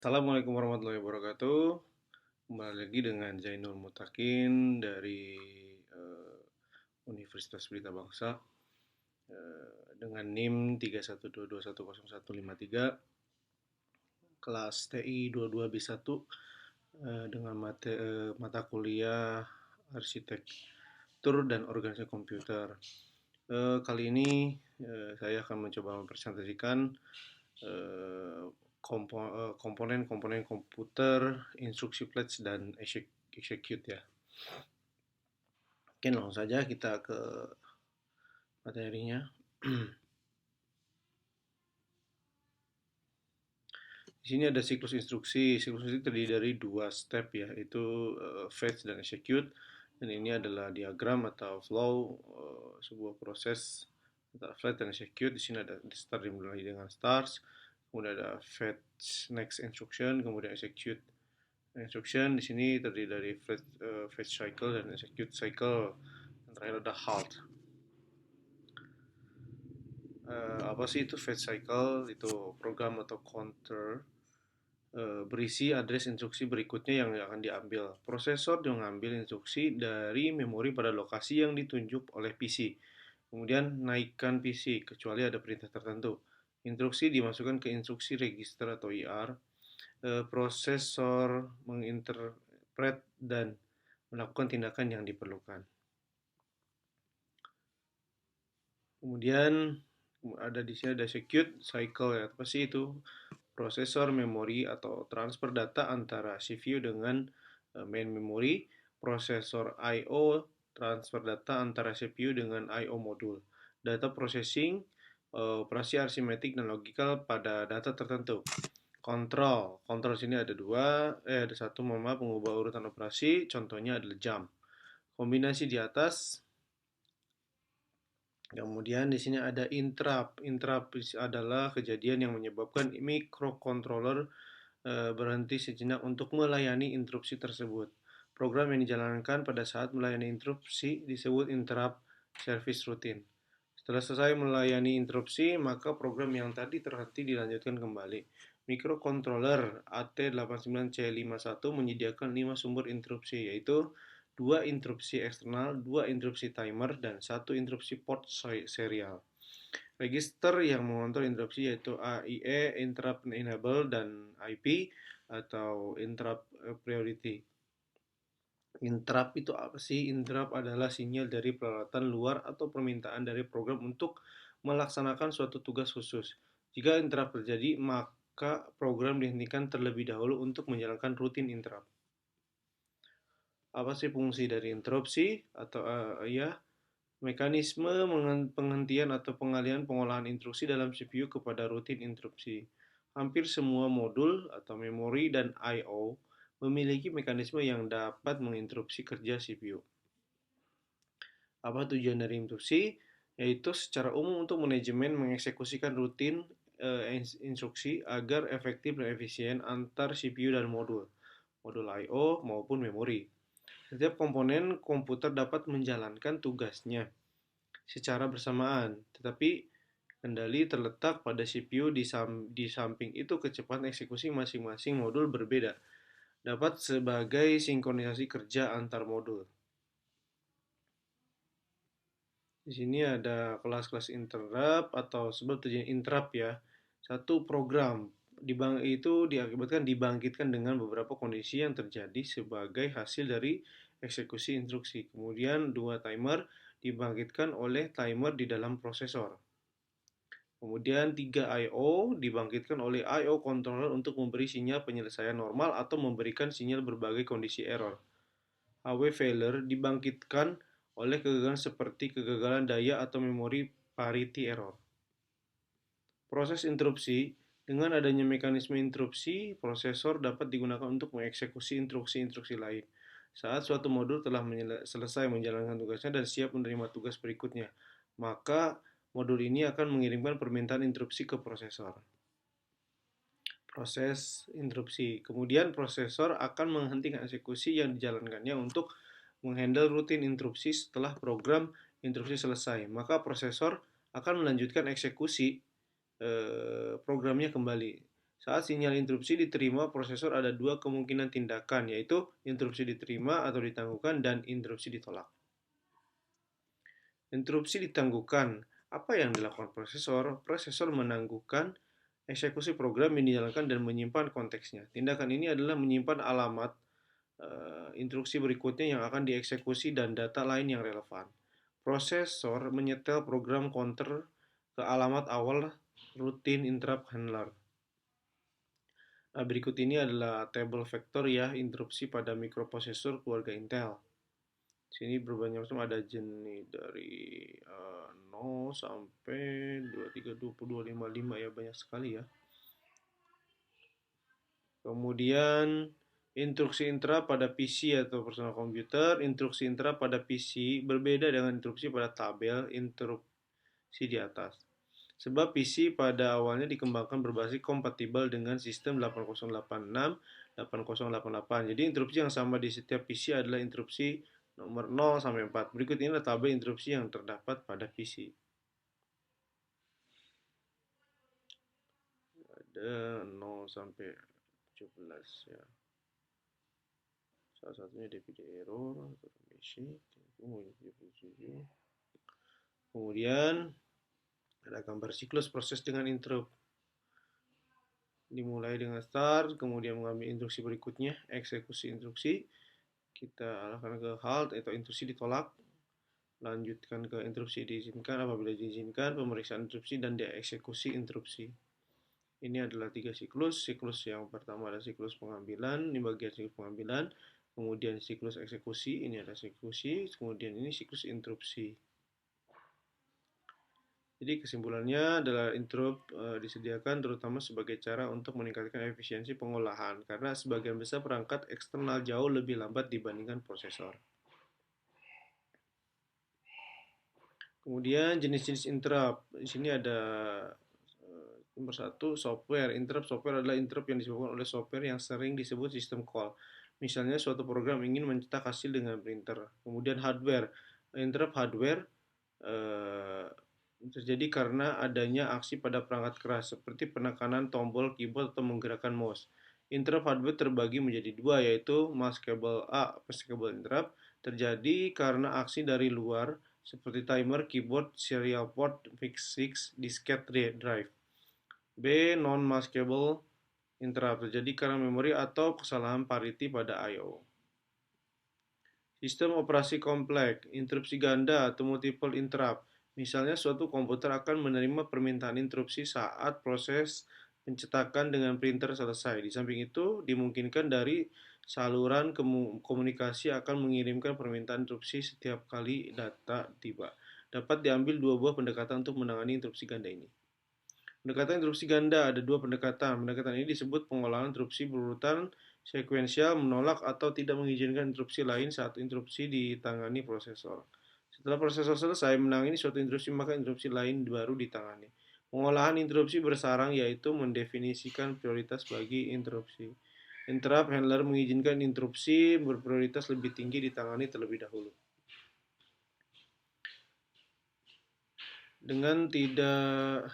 Assalamualaikum warahmatullahi wabarakatuh. Kembali lagi dengan Zainul Mutakin dari eh, Universitas Pelita Bangsa dengan NIM 3122110153 kelas TI 22B1 dengan mata kuliah Arsitektur dan Organisasi Komputer. Kali ini saya akan mencoba mempresentasikan eh, komponen-komponen komputer, instruksi flash dan execute ya. Oke, langsung saja kita ke materinya. Di sini ada siklus instruksi. Siklus instruksi terdiri dari dua step ya, yaitu fetch dan execute. Dan ini adalah diagram atau flow sebuah proses antara fetch dan execute. Di sini ada start dimulai dengan start, kemudian ada fetch next instruction, kemudian execute instruction. Di sini terdiri dari fetch cycle dan execute cycle. Yang terakhir ada halt. Apa sih itu fetch cycle? Itu program atau counter berisi address instruksi berikutnya yang akan diambil. Prosesor mengambil instruksi dari memori pada lokasi yang ditunjuk oleh PC. Kemudian naikkan PC kecuali ada perintah tertentu. Instruksi dimasukkan ke instruksi register atau IR. Prosesor menginterpret dan melakukan tindakan yang diperlukan. Kemudian ada di sini ada execute cycle ya. Apa sih itu? Prosesor, memori atau transfer data antara CPU dengan main memory, prosesor I/O, transfer data antara CPU dengan I/O modul, data processing, operasi arithmetic dan logical pada data tertentu. Kontrol sini ada ada satu, mohon maaf, mengubah urutan operasi, contohnya adalah jump. Kombinasi di atas. Kemudian di sini ada interrupt. Interrupt adalah kejadian yang menyebabkan microcontroller berhenti sejenak untuk melayani interupsi tersebut. Program yang dijalankan pada saat melayani interupsi disebut interrupt service routine. Setelah selesai melayani interupsi, maka program yang tadi terhenti dilanjutkan kembali. Microcontroller AT89C51 menyediakan 5 sumber interupsi, yaitu 2 interupsi eksternal, 2 interupsi timer, dan 1 interupsi port serial. Register yang mengontrol interupsi yaitu AIE, Interrupt Enable, dan IP atau Interrupt Priority. Interrupt itu apa sih? Interrupt adalah sinyal dari peralatan luar atau permintaan dari program untuk melaksanakan suatu tugas khusus. Jika interrupt terjadi, maka program dihentikan terlebih dahulu untuk menjalankan rutin interrupt. Apa sih fungsi dari interupsi? Atau ya, mekanisme penghentian atau pengalihan pengolahan instruksi dalam CPU kepada rutin interupsi. Hampir semua modul atau memori dan I/O memiliki mekanisme yang dapat menginterupsi kerja CPU. Apa tujuan dari interupsi? Yaitu secara umum untuk manajemen mengeksekusikan rutin instruksi agar efektif dan efisien antar CPU dan modul I/O maupun memori. Setiap komponen komputer dapat menjalankan tugasnya secara bersamaan, tetapi kendali terletak pada CPU. Di samping itu, kecepatan eksekusi masing-masing modul berbeda, dapat sebagai sinkronisasi kerja antar modul. Di sini ada kelas-kelas interrupt atau sebab terjadi interrupt ya. Satu, program itu dibangkitkan dengan beberapa kondisi yang terjadi sebagai hasil dari eksekusi instruksi. Kemudian dua, timer dibangkitkan oleh timer di dalam prosesor. Kemudian 3, I/O dibangkitkan oleh I/O controller untuk memberi sinyal penyelesaian normal atau memberikan sinyal berbagai kondisi error. HW failure dibangkitkan oleh kegagalan seperti kegagalan daya atau memori parity error. Proses interupsi. Dengan adanya mekanisme interupsi, prosesor dapat digunakan untuk mengeksekusi instruksi-instruksi lain. Saat suatu modul telah selesai menjalankan tugasnya dan siap menerima tugas berikutnya, maka modul ini akan mengirimkan permintaan interupsi ke prosesor. Proses interupsi. Kemudian prosesor akan menghentikan eksekusi yang dijalankannya untuk menghandle rutin interupsi. Setelah program interupsi selesai, maka prosesor akan melanjutkan eksekusi programnya kembali. Saat sinyal interupsi diterima, prosesor ada dua kemungkinan tindakan, yaitu interupsi diterima atau ditangguhkan dan interupsi ditolak. Interupsi ditangguhkan. Apa yang dilakukan prosesor? Prosesor menangguhkan eksekusi program yang dijalankan dan menyimpan konteksnya. Tindakan ini adalah menyimpan alamat instruksi berikutnya yang akan dieksekusi dan data lain yang relevan. Prosesor menyetel program counter ke alamat awal routine interrupt handler. Nah, berikut ini adalah tabel vektor ya interupsi pada mikroprosesor keluarga Intel. Sini berbanyak macam, ada jenis dari 0 sampai 23, 20, 25 ya, banyak sekali ya. Kemudian instruksi interrupt pada PC atau personal komputer, instruksi interrupt pada PC berbeda dengan instruksi pada tabel interupsi di atas. Sebab PC pada awalnya dikembangkan berbasis kompatibel dengan sistem 8086, 8088. Jadi interupsi yang sama di setiap PC adalah interupsi nomor 0 sampai 4. Berikut ini adalah tabel interupsi yang terdapat pada PC. Ada 0 sampai 17 ya. Salah satunya DVD error atau basic. Kemudian ada gambar siklus proses dengan interrupt. Dimulai dengan start, kemudian mengambil instruksi berikutnya, eksekusi instruksi. Kita arahkan ke halt atau instruksi ditolak. Lanjutkan ke interupsi diizinkan apabila diizinkan, pemeriksaan interupsi dan dieksekusi interupsi. Ini adalah 3 siklus. Siklus yang pertama adalah siklus pengambilan, ini bagian siklus pengambilan, kemudian siklus eksekusi, ini ada eksekusi, kemudian ini siklus interupsi. Jadi kesimpulannya adalah interrupt disediakan terutama sebagai cara untuk meningkatkan efisiensi pengolahan karena sebagian besar perangkat eksternal jauh lebih lambat dibandingkan prosesor. Kemudian jenis-jenis interrupt. Di sini ada nomor satu, software. Interrupt software adalah interrupt yang disebabkan oleh software yang sering disebut system call. Misalnya suatu program ingin mencetak hasil dengan printer. Kemudian hardware. Interrupt hardware terjadi karena adanya aksi pada perangkat keras seperti penekanan tombol keyboard atau menggerakkan mouse. Interrupt hardware terbagi menjadi dua, yaitu maskable interrupt terjadi karena aksi dari luar seperti timer, keyboard, serial port, fix, diskette drive. B. Non-maskable interrupt terjadi karena memori atau kesalahan parity pada I/O. Sistem operasi kompleks, interupsi ganda atau multiple interrupt. Misalnya suatu komputer akan menerima permintaan interupsi saat proses pencetakan dengan printer selesai. Di samping itu, dimungkinkan dari saluran komunikasi akan mengirimkan permintaan interupsi setiap kali data tiba. Dapat diambil dua buah pendekatan untuk menangani interupsi ganda ini. Pendekatan interupsi ganda ada dua pendekatan. Pendekatan ini disebut pengolahan interupsi berurutan sekuensial, menolak atau tidak mengizinkan interupsi lain saat interupsi ditangani prosesor. Setelah prosesor selesai menangani suatu interupsi, maka interupsi lain baru ditangani. Pengolahan interupsi bersarang yaitu mendefinisikan prioritas bagi interupsi. Interrupt handler mengizinkan interupsi berprioritas lebih tinggi ditangani terlebih dahulu. Dengan tidak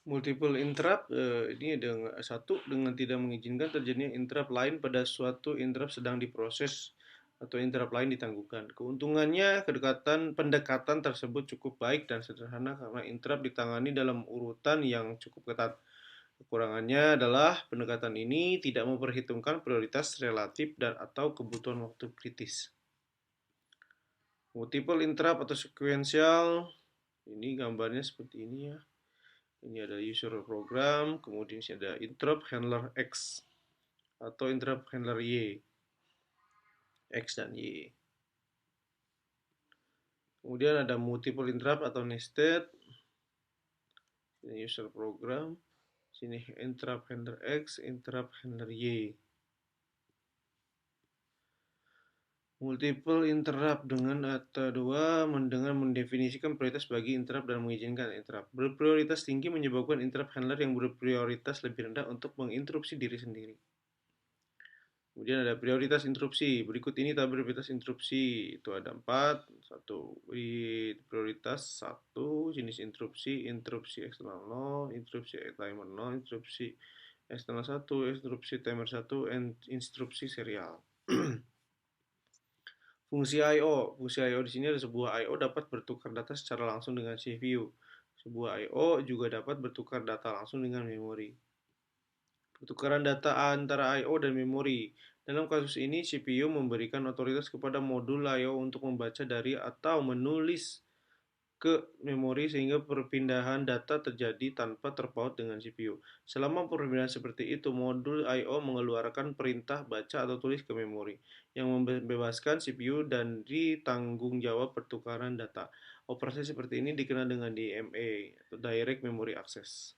multiple interrupt, ini dengan tidak mengizinkan terjadinya interrupt lain pada suatu interrupt sedang diproses atau interrupt lain ditangguhkan. Keuntungannya, pendekatan tersebut cukup baik dan sederhana karena interrupt ditangani dalam urutan yang cukup ketat. Kekurangannya adalah pendekatan ini tidak memperhitungkan prioritas relatif dan atau kebutuhan waktu kritis. Multiple interrupt atau sequential, ini gambarnya seperti ini ya. Ini ada user program, kemudian ada interrupt handler X atau interrupt handler Y. X dan Y. Kemudian ada multiple interrupt atau nested. Ini user program. Sini interrupt handler X, interrupt handler Y. Multiple interrupt dengan mendefinisikan prioritas bagi interrupt dan mengizinkan interrupt. Berprioritas tinggi menyebabkan interrupt handler yang berprioritas lebih rendah untuk menginterupsi diri sendiri. Kemudian ada prioritas interupsi. Berikut ini tabel prioritas interupsi. Itu ada 4. Satu, prioritas satu, jenis interupsi, interupsi eksternal 0, interupsi timer 0, interupsi eksternal satu, interupsi timer satu, instruksi serial. Fungsi I/O. Fungsi I/O di sini ada sebuah I/O dapat bertukar data secara langsung dengan CPU. Sebuah I/O juga dapat bertukar data langsung dengan memori. Pertukaran data antara I/O dan memori. Dalam kasus ini, CPU memberikan otoritas kepada modul I/O untuk membaca dari atau menulis ke memori sehingga perpindahan data terjadi tanpa terpaut dengan CPU. Selama perpindahan seperti itu, modul I/O mengeluarkan perintah baca atau tulis ke memori, yang membebaskan CPU dan ditanggung jawab pertukaran data. Operasi seperti ini dikenal dengan DMA atau Direct Memory Access.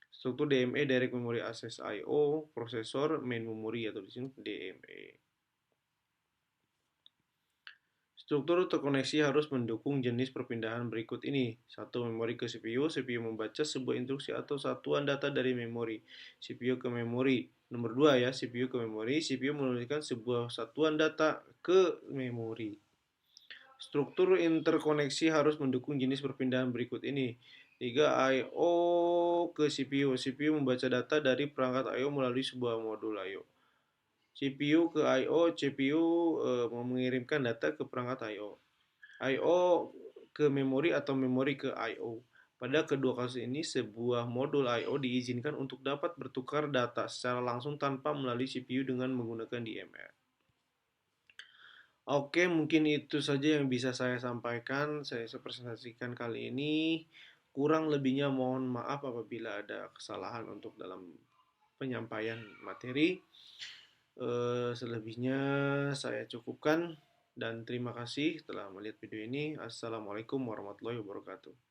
Struktur DMA Direct Memory Access I/O, prosesor, main memory atau di sini DMA. Struktur terkoneksi harus mendukung jenis perpindahan berikut ini. Satu, memori ke CPU. CPU membaca sebuah instruksi atau satuan data dari memori. CPU ke memori. Nomor 2 ya, CPU ke memori. CPU menuliskan sebuah satuan data ke memori. Struktur interkoneksi harus mendukung jenis perpindahan berikut ini. 3. I/O ke CPU. CPU membaca data dari perangkat I/O melalui sebuah modul I/O. CPU ke I/O, CPU mengirimkan data ke perangkat I/O. I/O ke memori atau memori ke I/O. Pada kedua kasus ini, sebuah modul I/O diizinkan untuk dapat bertukar data secara langsung tanpa melalui CPU dengan menggunakan DMA. Oke, mungkin itu saja yang bisa saya sampaikan. Saya presentasikan kali ini. Kurang lebihnya mohon maaf apabila ada kesalahan untuk dalam penyampaian materi. Selebihnya saya cukupkan dan terima kasih telah melihat video ini. Assalamualaikum warahmatullahi wabarakatuh.